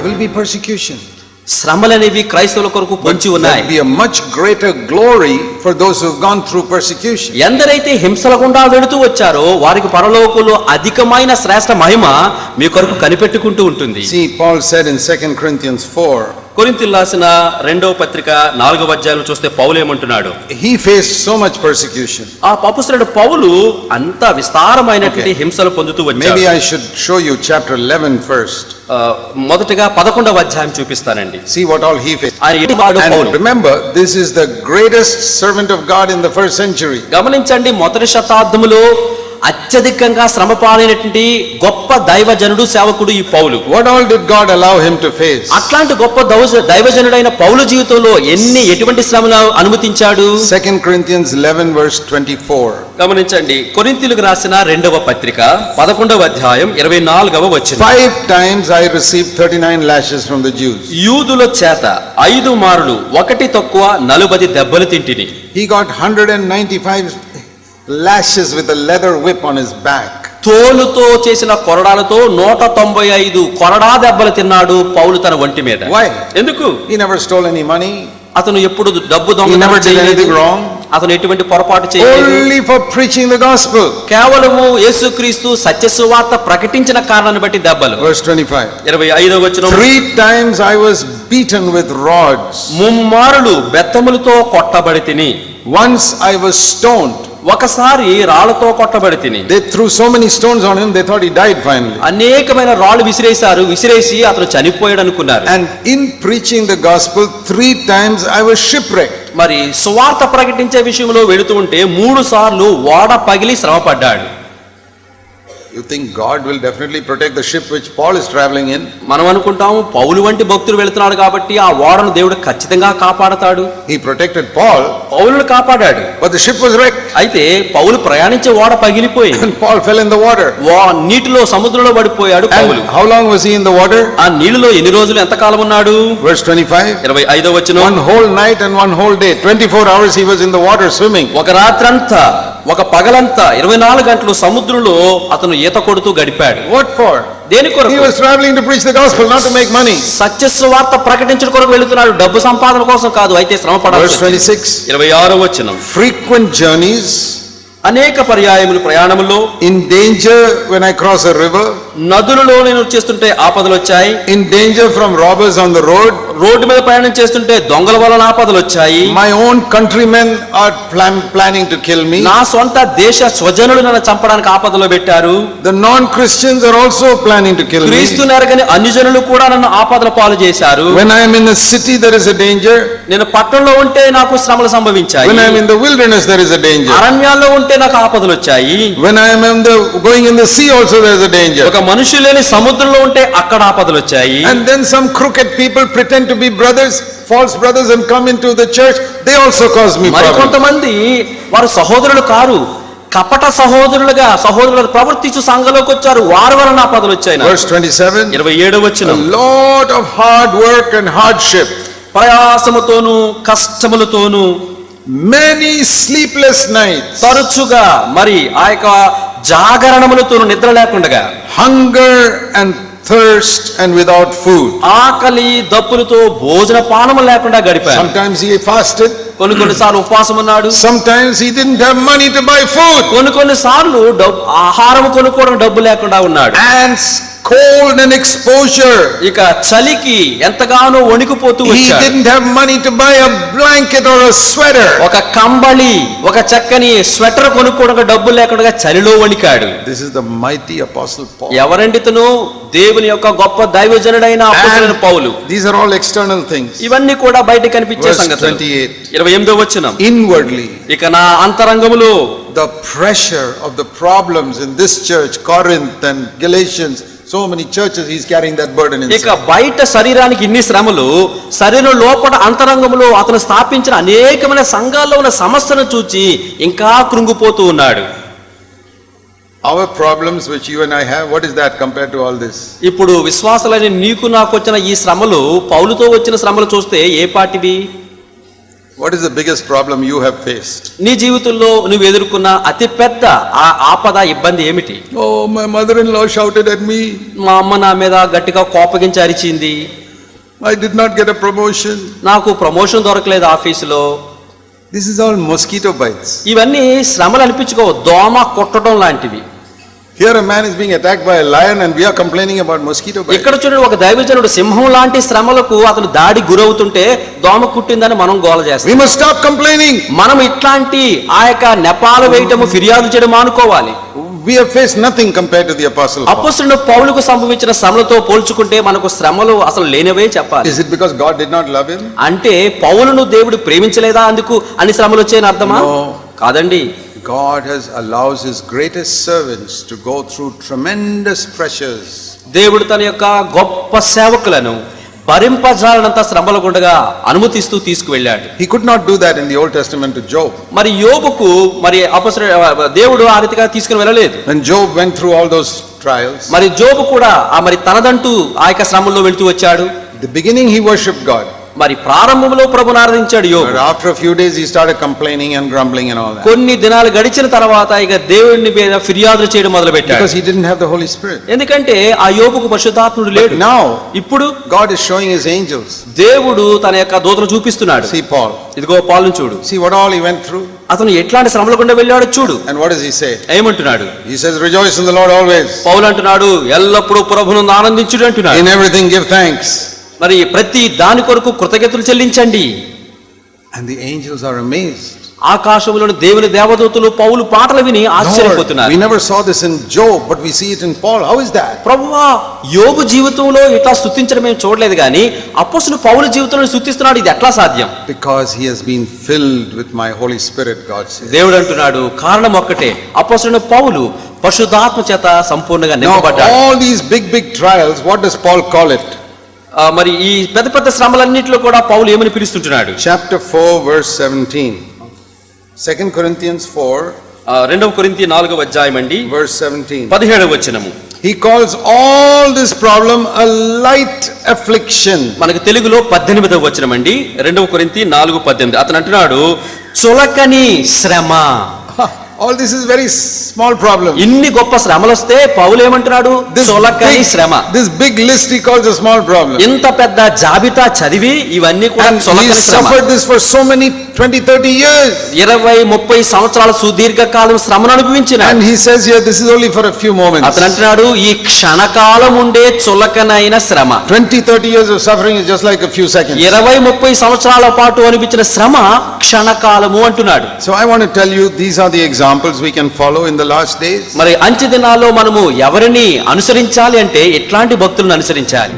there will be persecution. శ్రమలనేవి క్రైస్తవుల కొరకు పొంచి ఉన్నాయి. There will be a much greater glory for those who have gone through persecution. ఎందరైతే హింసల గుండా వెళుతూ వచ్చారో వారికి పరలోకంలో అధికమైన శ్రేష్ఠ మహిమ మీ కొరకు కనిపెట్టుకుంటూ ఉంటుంది. See, Paul said in 2 Corinthians 4, కొరింథీయులకు రాసిన 2వ పత్రిక 4వ అధ్యాయంలో చూస్తే పౌలు ఏమంటున్నాడు? he faced so much persecution. ఆ అపొస్తలుడు పౌలు అంత విస్తారమైనటువంటి హింసలు పొందుతూ వచ్చాడు. Maybe I should show you chapter 11 first. మొదటగా 11వ అధ్యాయం చూపిస్తానండి. See what all he faced. And remember, this is the greatest servant of God in the first century. గమనించండి, మొదటి శతాబ్దములో అత్యధికంగా శ్రమ పాలైనటువంటి గొప్ప దైవజనుడు సేవకుడు ఈ పౌలు. What all did God allow him to face? అట్లాంటి గొప్ప దైవజనుడైన పౌలు జీవితంలో ఎటువంటి శ్రమలు అనుమతించాడు? 2 Corinthians 11 verse 24. గమనించండి, కొరింథీయులకు రాసిన 2వ పత్రిక 11వ అధ్యాయం 24వ వచనం. 5 times I received 39 lashes from the Jews. యూదుల చేత 5 మారులు ఒకటి తక్కువ 40 దెబ్బలు Tintini. He got 195 lashes with a leather whip on his back. తోలుతో చేసిన కొరడాలతో 195 కొరడా దెబ్బలు తిన్నాడు పౌలు తన ఒంటి మీద. Why? ఎందుకు? He never stole any money. అతను ఎప్పుడు డబ్బు He never did anything wrong. అతను ఎటువంటి పొరపాటు చేయలేదు. Only for preaching the gospel. కేవలము యేసుక్రీస్తు సత్య సువార్త ప్రకటించిన కారణాన్ని బట్టి దెబ్బలు. Verse 25. 25వ వచనం. 3 times I was beaten with rods. ముమ్మారులు బెత్తములతో కొట్టబడి తిని. Once I was stoned. ఒకసారి రాళ్లతో కొట్టబడి తిని. They threw so many stones on him, they thought he died finally. అనేకమైన రాళ్ళు విసిరేసి అతను చనిపోయాడు అనుకున్నారు. And in preaching the gospel 3 times I was shipwrecked. మరి సువార్త ప్రకటించే విషయంలో వెళుతూ ఉంటే 3 సార్లు ఓడ పగిలి శ్రమ పడ్డాడు. You think God will definitely protect the ship which Paul is traveling in? మనం అనుకుంటాము పౌలు వంటి భక్తుడు వెళ్తున్నాడు కాబట్టి ఆ ఓడను దేవుడు ఖచ్చితంగా కాపాడతాడు. He protected Paul. పౌలును కాపాడాడు. But the ship was wrecked. అయితే పౌలు ప్రయాణించే ఓడ పగిలిపోయింది. And Paul fell in the water. నీటిలో సముద్రంలో పడిపోయాడు పౌలు. How long was he in the water? ఆ నీళ్ళలో ఎన్ని రోజులు ఎంత కాలం ఉన్నాడు? Verse 25. 25వ వచనం. One whole night and one whole day. 24 hours he was in the water swimming. ఒక రాత్రంతా ఒక పగలంతా 24 గంటలు సముద్రంలో అతను ఈత కొడుతూ గడిపాడు. What for? దేని కొరకు? He was traveling to preach the gospel, not to make money. సత్య సువార్త ప్రకటించడం కొరకు వెళ్తున్నాడు, డబ్బు సంపాదన కోసం కాదు. అయితే శ్రమ పడాలి. Verse 26. 26వ వచనం. Frequent journeys. అనేక పర్యాయములు ప్రయాణములో. In danger when I cross a river. నదులలో నేను చేస్తుంటే ఆపదలు వచ్చాయి. In danger from robbers on the road. Road మీద ప్రయాణం చేస్తుంటే దొంగల వలన ఆపదలు వచ్చాయి. My own countrymen are planning to kill me. నా సొంత దేశ స్వజనులు నన్ను చంపడానికి ఆపదలో పెట్టారు. The non-Christians are also planning to kill me. క్రీస్తుని ఎరగని అన్యజనులు కూడా నన్ను ఆపదల పాలు చేశారు. When I am in a city there is a danger. నేను పట్టణంలో ఉంటే నాకు శ్రమలు సంభవించాయి. When I am in the wilderness there is a danger. అరణ్యాల్లో ఉంటే నాకు ఆపదలు వచ్చాయి. When I am going in the sea also there is a danger. ఒక మనిషి లేని సముద్రంలో ఉంటే అక్కడ ఆపదలు వచ్చాయి. And then some crooked people pretend to be brothers, false brothers, and come into the church. They also cause me మరి problems. కొంతమంది వారు సహోదరులు కారు, కపట సహోదరులుగా ప్రవర్తించు సంఘంలోకి వచ్చారు. వారి వలన ఆపదలు వచ్చాయి. Verse 27. 27వ వచనం. A lot of hard work and hardship. ప్రయాసముతోను కష్టములతోను. Many sleepless nights. తరచుగా మరి ఆ యొక్క జాగరణములతోను నిద్ర లేకుండా. Hunger and thirst and without food. ఆకలి దప్పులతో భోజన పానము లేకుండా గడిపాడు. Sometimes he fasted. కొన్ని సార్లు ఉపవాసం ఉన్నాడు. Sometimes he didn't have money to buy food. కొన్ని సార్లు ఆహారం కొనుక్కోవడం డబ్బు లేకుండా ఉన్నాడు. And cold and exposure. ఇక చలికి ఎంతగానో వణికిపోతూ వచ్చాడు. He didn't have money to buy a blanket or a sweater. ఒక కంబళి, ఒక చక్కని స్వెటర్ కొనుక్కోవడానికి డబ్బు లేకుండా చలిలో వణికాడు. This is the mighty apostle Paul. ఎవరండి ఇతను? దేవుని యొక్క గొప్ప దైవజనుడైన అపోస్తలుడైన పౌలు. These are all external things. ఇవన్నీ కూడా బయట కనిపించే సంగతులు. 28వ వచనం. Inwardly. ఇక నా అంతరంగములో the pressure of the problems in this church, Corinth and Galatians, so many churches, he's carrying that burden inside. ఇక బయట శరీరానికి ఇన్ని శ్రమలు, శరీరం లోపల అంతరంగంలో అతను స్థాపించిన అనేకమైన సంఘాల్లో ఉన్న సమస్యను చూచి ఇంకా కృంగిపోతూ ఉన్నాడు. Our problems which you and I have, what is that compared to all this? ఇప్పుడు విశ్వాసాలని నీకు నాకు వచ్చిన ఈ శ్రమలు పౌలుతో వచ్చిన శ్రమలు చూస్తే ఏ పాటివి? What is the biggest problem you have faced? నీ జీవితంలో నువ్వు ఎదుర్కొన్న అతి పెద్ద ఆ ఆపద ఇబ్బంది ఏమిటి? Oh, my mother-in-law shouted at me. మా అమ్మ నా మీద గట్టిగా కోపగించి అరిచింది. I did not get a promotion. నాకు ప్రమోషన్ దొరకలేదు ఆఫీసులో. This is all mosquito bites. ఇవన్నీ శ్రమలు అనిపించుకోవు, దోమ కొట్టడం లాంటివి. Here a man is being attacked by a lion and we are complaining about mosquito bites. ఇక్కడ చూడండి, ఒక దైవజనుడు సింహం లాంటి శ్రమలకు అతను దాడి గురవుతుంటే దోమ కుట్టిందని మనం గోల చేస్తాం. We must stop complaining. మనం ఇట్లాంటి ఆ యొక్క నెపాలు వేయటము, ఫిర్యాదు చేయడం మానుకోవాలి. We have faced nothing compared to the apostle Paul. అపొస్తలుడు పౌలుకు సంభవించిన శ్రమలతో పోల్చుకుంటే మనకు శ్రమలు అసలు లేనివే చెప్పాలి. Is it because God did not love him? అంటే పౌలును దేవుడు ప్రేమించలేదా అందుకు అన్ని శ్రమలు వచ్చాయని అర్థమా? No. కాదండి. God allows his greatest servants to go through tremendous pressures. దేవుడు తన యొక్క గొప్ప సేవకులను భరింపజాలనంత శ్రమల గుండగా అనుమతిస్తూ తీసుకువెళ్ళాడు. He could not do that in the Old Testament to Job. మరి యోబుకు మరి దేవుడు ఆ రీతిగా తీసుకుని వెళ్ళలేదు. When Job went through all those trials, మరి జోబు కూడా మరి తనదంటూ ఆ యొక్క శ్రమల్లో వెళ్తూ వచ్చాడు. the beginning he worshipped God. మరి ప్రారంభంలో ప్రభువును ఆరాధించాడు యోబు. But after a few days he started complaining and grumbling and all that. కొన్ని దినాలు గడిచిన తర్వాత ఇక దేవుని మీద ఫిర్యాదులు చేయడం మొదలుపెట్టాడు. Because he didn't have the Holy Spirit. ఎందుకంటే ఆ యోబుకు పరిశుద్ధాత్ముడు లేడు. But now ఇప్పుడు God is showing his angels. దేవుడు తన యొక్క దూతను చూపిస్తున్నాడు. See Paul. ఇదిగో పౌలును చూడు. See what all he went through. అతను ఎట్లాంటి శ్రమల గుండా వెళ్ళాడు చూడు. And what does he say? ఏమంటున్నాడు? He says, rejoice in the Lord always. పౌలు అంటున్నాడు, ఎల్లప్పుడూ ప్రభువును ఆనందించుడు అంటున్నాడు. In everything give thanks. మరి ప్రతి దాని కొరకు కృతజ్ఞతలు చెల్లించండి. And the angels are amazed. ఆకాశంలోని దేవుని దేవదూతలు పౌలు పాటలు విని Lord, ఆశ్చర్యపోతున్నారు. we never saw this in Job, but we see it in Paul. How is that? ప్రభువా, యోబు జీవితంలో ఇట్లా స్తుతించడం మేము చూడలేదు కానీ అపొస్తలుడు పౌలు జీవితంలో స్తుతిస్తున్నాడు, ఇది ఎట్లా సాధ్యం? Because he has been filled with my Holy Spirit, God says. దేవుడు అంటున్నాడు, కారణం ఒక్కటే, అపొస్తలుడు పౌలు పరిశుద్ధాత్మ చేత సంపూర్ణంగా Now నింపబడ్డాడు. all these big trials, what does Paul call it? మరి ఈ పెద్ద పెద్ద శ్రమలన్నిటిలో కూడా పౌలు ఏమని పిలుస్తుంటున్నాడు? Chapter 4 verse 17. 2 Corinthians 4 2 కొరింథీ 4వ అధ్యాయం అండి, verse 17. 17వ వచనము. He calls all this problem a light affliction. మనకు తెలుగులో 18వ వచనం అండి, 2 కొరింథీ 4:18. అతను అంటున్నాడు, చులకని శ్రమ. All this is very small problem. ఇన్ని గొప్ప శ్రమలు వస్తే పౌలు ఏమంటున్నాడు? చులకని శ్రమ. This big list he calls a small problem. ఇంత పెద్ద జాబితా చదివి ఇవన్నీ కూడా And he చులకని శ్రమ. suffered this for so many 20-30 years. 20-30 సంవత్సరాల సుదీర్ఘకాలం శ్రమను అనుభవించిన. And he says here this is only for a few moments. అతను అంటున్నాడు, ఈ క్షణకాలం ఉండే చులకనైన శ్రమ. 20-30 years of suffering is just like a few seconds. 20-30 సంవత్సరాల పాటు అనిపించిన శ్రమ క్షణకాలము అంటున్నాడు. So I want to tell you these are the examples we can follow in the last days. మరి అంచె దినాల్లో మనము ఎవరిని అనుసరించాలి అంటే ఎట్లాంటి భక్తులను అనుసరించాలి?